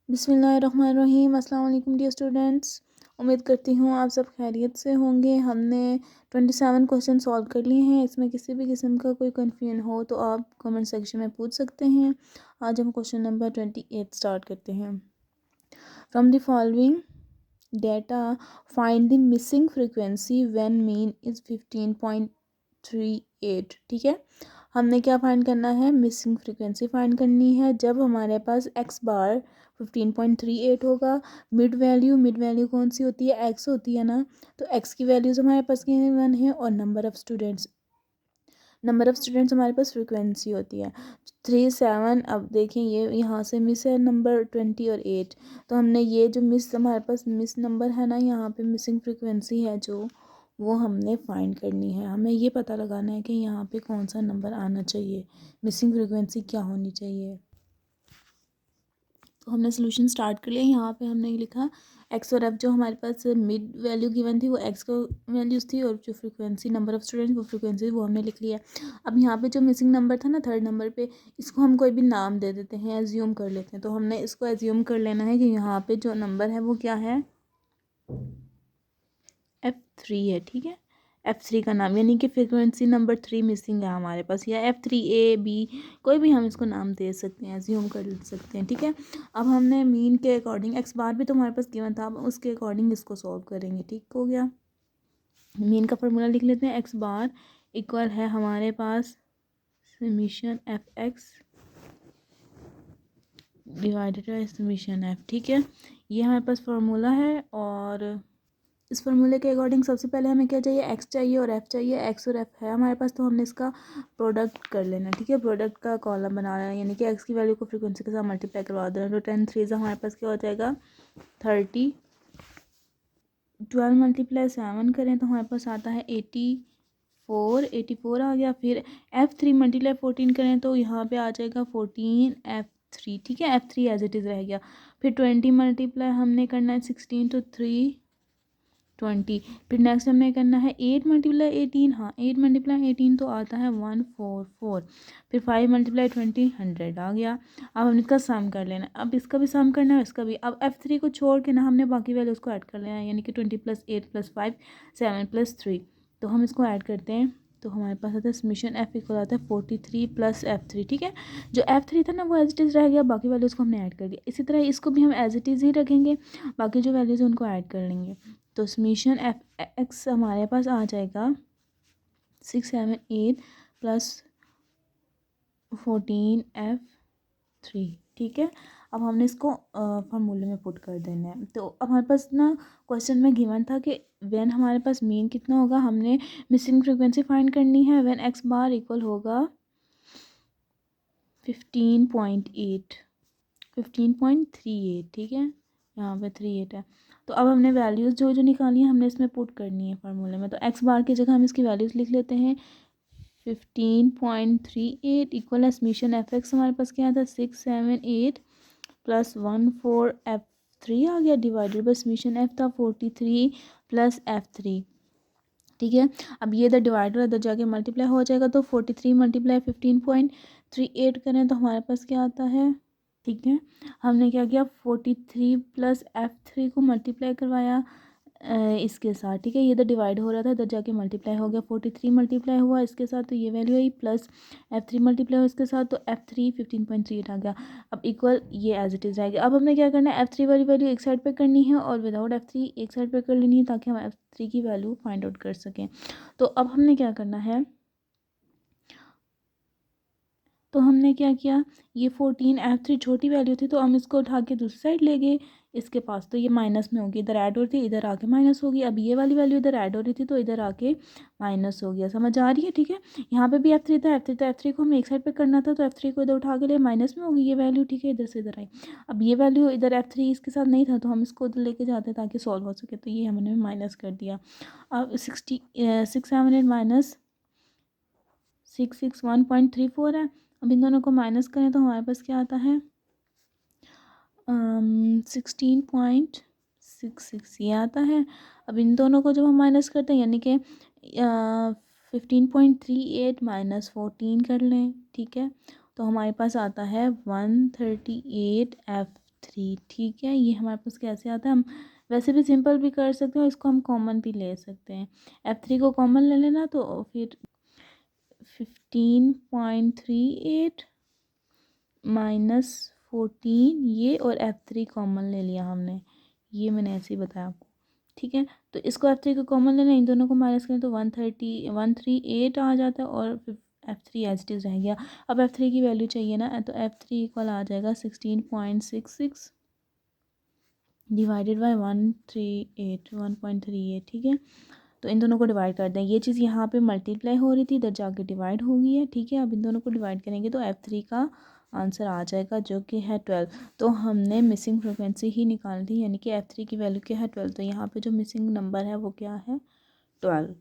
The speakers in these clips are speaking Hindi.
बिस्मिल्लाहिर्रहमानिर्रहीम। अस्सलाम वालेकुम डियर स्टूडेंट्स, उम्मीद करती हूँ आप सब खैरियत से होंगे। हमने 27 क्वेश्चन सॉल्व कर लिए हैं। इसमें किसी भी किस्म का कोई कन्फ्यूजन हो तो आप कमेंट सेक्शन में पूछ सकते हैं। आज हम क्वेश्चन नंबर 28 स्टार्ट करते हैं। From the following data find the missing frequency when mean is 15.38। ठीक है, हमने क्या फाइंड करना है, मिसिंग फ्रीक्वेंसी फाइंड करनी है जब हमारे पास एक्स बार 15.38 होगा। मिड वैल्यू कौन सी होती है, एक्स होती है ना। तो एक्स की वैल्यूज़ हमारे पास गिवन है और नंबर ऑफ स्टूडेंट्स हमारे पास फ्रीक्वेंसी होती है 37। अब देखें ये यहाँ से मिस है नंबर 20 और 8। तो हमने ये जो मिस हमारे पास मिस नंबर है ना, यहाँ पे मिसिंग फ्रीक्वेंसी है जो, वो हमने फाइंड करनी है। हमें ये पता लगाना है कि यहाँ पे कौन सा नंबर आना चाहिए, मिसिंग फ्रीक्वेंसी क्या होनी चाहिए। तो हमने सोल्यूशन स्टार्ट कर लिया। यहाँ पे हमने लिखा एक्स और एफ, जो हमारे पास मिड वैल्यू गिवन थी वो एक्स को वैल्यूज़ थी, और जो फ्रीक्वेंसी नंबर ऑफ स्टूडेंट्स वो फ्रीक्वेंसी वो हमने लिख लिया। अब यहाँ पे जो मिसिंग नंबर था ना थर्ड नंबर पे, इसको हम कोई भी नाम दे देते हैं, एज्यूम कर लेते हैं। तो हमने इसको एज्यूम कर लेना है कि यहाँ पे जो नंबर है वो क्या है, F3 है। ठीक है, F3 का नाम, यानी कि फ्रीक्वेंसी नंबर 3 मिसिंग है हमारे पास, या F3A B, कोई भी हम इसको नाम दे सकते हैं, एज्यूम कर सकते हैं। ठीक है, अब हमने मीन के अकॉर्डिंग, एक्स बार भी तो हमारे पास गिवन था, अब उसके अकॉर्डिंग इसको सॉल्व करेंगे। ठीक हो गया, मीन का फार्मूला लिख लेते हैं। एक्स बार इक्वल है हमारे पास summation F(x) divided by summation F। ठीक है, ये हमारे पास फार्मूला है, और इस फार्मूले के अकॉर्डिंग सबसे पहले हमें क्या चाहिए, एक्स चाहिए और एफ चाहिए। एक्स और एफ है हमारे पास, तो हमने इसका प्रोडक्ट कर लेना। ठीक है, प्रोडक्ट का कॉलम बना लेना, यानी कि एक्स की वैल्यू को फ्रीक्वेंसी के साथ मल्टीप्लाई करवा देना। तो 10 3 हमारे पास क्या हो जाएगा 30। 12 मल्टीप्लाई 7 करें तो हमारे पास आता है 84 आ गया। फिर F3 मल्टीप्लाई 14 करें तो यहाँ पे आ जाएगा 14 F3। ठीक है, F3 एज इट इज़ रह गया। फिर 20 मल्टीप्लाई हमने करना है 16 तो 320। फिर नेक्स्ट हमने करना है 8 मल्टीप्लाई 18, हाँ 8 मल्टीप्लाई 18 तो आता है 144। फिर 5 मल्टीप्लाई 20 100 आ गया। अब हम इसका सम कर लेना, अब इसका भी सम करना है इसका भी। अब F3 को छोड़ के ना हमने बाकी वैल्यूज़ को ऐड कर लेना है, यानी कि 20 + 8 + 5 7 + 3। तो हम इसको ऐड करते हैं तो हमारे पास आता है समीशन F इक्वल आता है 43 + F3। ठीक है, जो F3 था ना वो एज इट इज़ रह गया, बाकी वैल्यूज़ को हमने ऐड कर दिया। इसी तरह इसको भी हम एज इट इज़ ही रखेंगे, बाकी जो वैल्यूज़ हैं उनको ऐड कर लेंगे। तो समीशन F(x) हमारे पास आ जाएगा 678 + 14F3। ठीक है, अब हमने इसको फार्मूले में पुट कर देना है। तो अब हमारे पास ना क्वेश्चन में गिवन था कि व्हेन हमारे पास मीन कितना होगा, हमने मिसिंग फ्रीक्वेंसी फाइंड करनी है व्हेन एक्स बार इक्वल होगा 15.38। ठीक है, यहाँ पे 38 है। तो अब हमने वैल्यूज़ जो जो निकाली हैं हमने इसमें पुट करनी है फार्मूले में। तो एक्स बार की जगह हम इसकी वैल्यूज़ लिख लेते हैं। 15.38 इक्वल है समीशन F(x) हमारे पास क्या था 678 + 14F3 आ गया, डिवाइडेड बाय समीशन F था 43 + F3। ठीक है, अब ये इधर डिवाइडर इधर जाके मल्टीप्लाई हो जाएगा, तो 43 मल्टीप्लाई 15.38 करें तो हमारे पास क्या आता है। ठीक है, हमने क्या किया 43 + F3 को मल्टीप्लाई करवाया इसके साथ। ठीक है, ये इधर डिवाइड हो रहा था, इधर जाके मल्टीप्लाई हो गया। 43 मल्टीप्लाई हुआ इसके साथ तो ये वैल्यू आई, प्लस F3 मल्टीप्लाई हुआ इसके साथ तो F3 15.38 आ गया। अब इक्वल ये एज इट इज़ रहेगा। अब हमने क्या करना है, F3 वाली वैल्यू एक साइड पे करनी है और विदाउट F3 एक साइड पे कर लेनी है, ताकि हम F3 की वैल्यू फाइंड आउट कर सकें। तो अब हमने क्या करना है, तो हमने क्या किया, ये 14F3 छोटी वैल्यू थी तो हम इसको उठा के दूसरी साइड ले गए इसके पास, तो ये माइनस में होगी, इधर ऐड हो रही थी इधर आके माइनस होगी। अब ये वाली वैल्यू इधर ऐड हो रही थी तो इधर आके माइनस हो गया, समझ आ रही है। ठीक है, यहाँ पे भी F3 था, F3 को हमें एक साइड पे करना था, तो F3 को इधर उठा के लिए माइनस में होगी ये वैल्यू। ठीक है, इधर से इधर आई। अब ये वैल्यू इधर F3 इसके साथ नहीं था तो हम इसको उधर लेके जाते ताकि सॉल्व हो सके, तो ये हमने माइनस कर दिया। अब 678 माइनस 661.34 है। अब इन दोनों को माइनस करें तो हमारे पास क्या आता है 16.66 ये आता है। अब इन दोनों को जब हम माइनस करते हैं, यानी कि 15.38 माइनस 14 कर लें। ठीक है, तो हमारे पास आता है 138 F3, ठीक है। ये हमारे पास कैसे आता है, हम वैसे भी सिंपल भी कर सकते हैं, इसको हम कॉमन भी ले सकते हैं। F3 को कॉमन ले लेना तो फिर 15.38 माइनस 14 ये, और F3 कॉमन ले लिया हमने, ये मैंने ऐसे ही बताया आपको, ठीक है। तो इसको F3 को कॉमन लेना, इन दोनों को माइनस करें तो 138 आ जाता है, और फिर F3 एज इट इज़ रह गया। अब F3 की वैल्यू चाहिए ना, तो F3 इक्वल आ जाएगा 16.66 डिवाइडेड बाई 138, ठीक है। तो इन दोनों को डिवाइड कर दें, ये चीज़ यहाँ पे मल्टीप्लाई हो रही थी, इधर जाके डिवाइड हो गई है, ठीक है। अब इन दोनों को डिवाइड करेंगे तो F3 का आंसर आ जाएगा जो कि है 12। तो हमने मिसिंग फ्रिक्वेंसी ही निकाल दी, यानी कि F3 की वैल्यू क्या है 12, तो यहाँ पे जो मिसिंग नंबर है वो क्या है 12।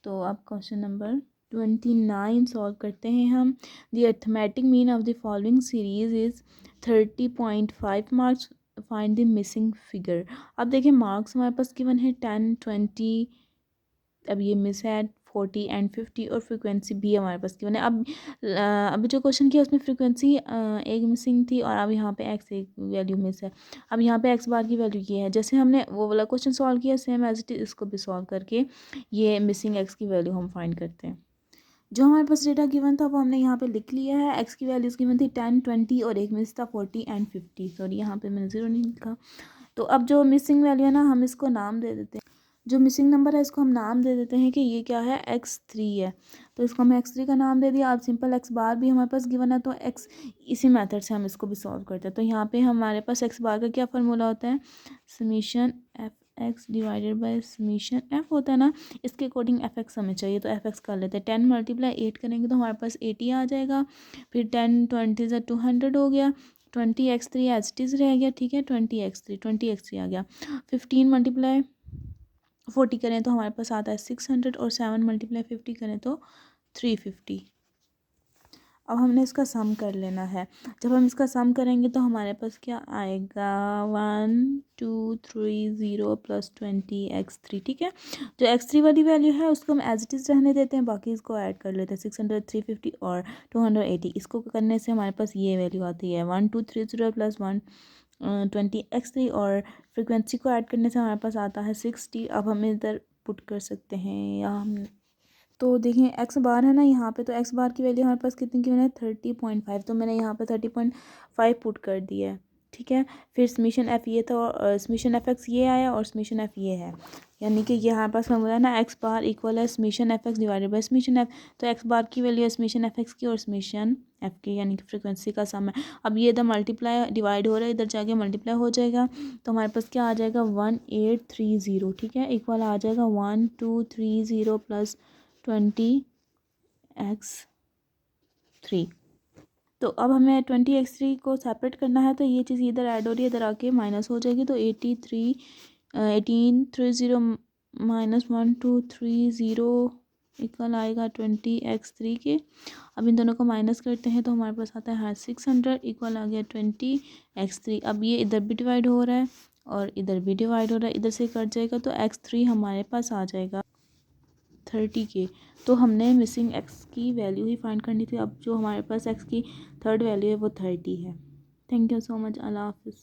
तो अब क्वेश्चन नंबर 29 सॉल्व करते हैं हम। The arithmetic mean of the following series is 30.5 marks, find the missing figure. अब देखिए मार्क्स हमारे पास गिवन है 10, 20, अब ये मिस है 40 एंड 50, और फ्रिक्वेंसी भी हमारे पास गिवन है। अब अभी जो क्वेश्चन किया उसमें फ्रिक्वेंसी एक मिसिंग थी, और अब यहाँ पे एक्स एक वैल्यू मिस है। अब यहाँ पे एक्स बार की वैल्यू ये है, जैसे हमने वो वाला क्वेश्चन सॉल्व किया सेम एज इट इज, इसको भी सॉल्व करके ये मिसिंग एक्स की वैल्यू हम फाइंड करते हैं। जो हमारे पास डेटा गिवन था वो हमने यहाँ पे लिख लिया है। एक्स की वैल्यूज़ गिवन थी 10, 20 और एक मिस था 40 एंड 50, सॉरी यहाँ पे मैंने 0 नहीं लिखा। तो अब जो मिसिंग वैल्यू है ना, हम इसको नाम दे देते हैं, जो मिसिंग नंबर है इसको हम नाम दे देते हैं कि ये क्या है X3 है। तो इसको हम X3 का नाम दे दिया। अब सिंपल एक्स बार भी हमारे पास गिवन है, तो एक्स इसी मेथड से हम इसको भी सॉल्व करते हैं। तो यहाँ पे हमारे पास एक्स बार का क्या फार्मूला होता है, summation F x divided by summation F होता है ना, इसके अकॉर्डिंग एफ एक्स हमें चाहिए, तो एफ एक्स कर लेते हैं। 10 मल्टीप्लाई 8 करेंगे तो हमारे पास 80 आ जाएगा। फिर 10 20 से 200 हो गया, 20x3 एज इट इज़ रह गया, ठीक है। 20x3 आ गया। 15 मल्टीप्लाई 40 करें तो हमारे पास आता है 600, और 7 मल्टीप्लाई 50 करें तो 350। अब हमने इसका सम कर लेना है। जब हम इसका सम करेंगे तो हमारे पास क्या आएगा, 1230 प्लस 20x3, ठीक है। जो x3 वाली वैल्यू है उसको हम एज इट इज़ रहने देते हैं, बाकी इसको ऐड कर लेते हैं 600, 350 और 280। इसको करने से हमारे पास ये वैल्यू आती है 1230 प्लस 120x3, और फ्रिक्वेंसी को ऐड करने से हमारे पास आता है 60। अब हम इधर पुट कर सकते हैं, या हम तो देखें एक्स बार है ना यहाँ पे, तो एक्स बार की वैल्यू हमारे पास कितनी की है 30.5, तो मैंने यहाँ पे 30.5 पुट कर दिया है, ठीक है। फिर समीशन एफ ये था, और समीशन एफ एक्स ये आया, और समीशन एफ ये है, यानी कि ये हमारे पास फॉर्मूला है ना, एक्स बार इक्वल है summation F x divided by summation F. तो एक्स बार की वैल्यू है समीशन एफ एक्स की और समीशन एफ की, यानी कि फ्रिक्वेंसी का सम है। अब ये इधर मल्टीप्लाई डिवाइड हो रहा है, इधर जाके मल्टीप्लाई हो जाएगा, तो हमारे पास क्या आ जाएगा 1830, ठीक है, इक्वल आ जाएगा 1230 प्लस 20x3। तो अब हमें 20x3 को सेपरेट करना है, तो ये चीज़ इधर ऐड हो रही है, इधर आके माइनस हो जाएगी, तो 1830 माइनस 1230 इक्वल आएगा 20x3 के। अब इन दोनों को माइनस करते हैं तो हमारे पास आता है 600 इक्वल आ गया 20x3। अब ये इधर भी डिवाइड हो रहा है और इधर भी डिवाइड हो रहा है, इधर से कट जाएगा, तो x3 हमारे पास आ जाएगा 30 के। तो हमने मिसिंग एक्स की वैल्यू ही फाइंड करनी थी। अब जो हमारे पास एक्स की थर्ड वैल्यू है वो 30 है। Thank you so much. अल्लाह हाफिज़।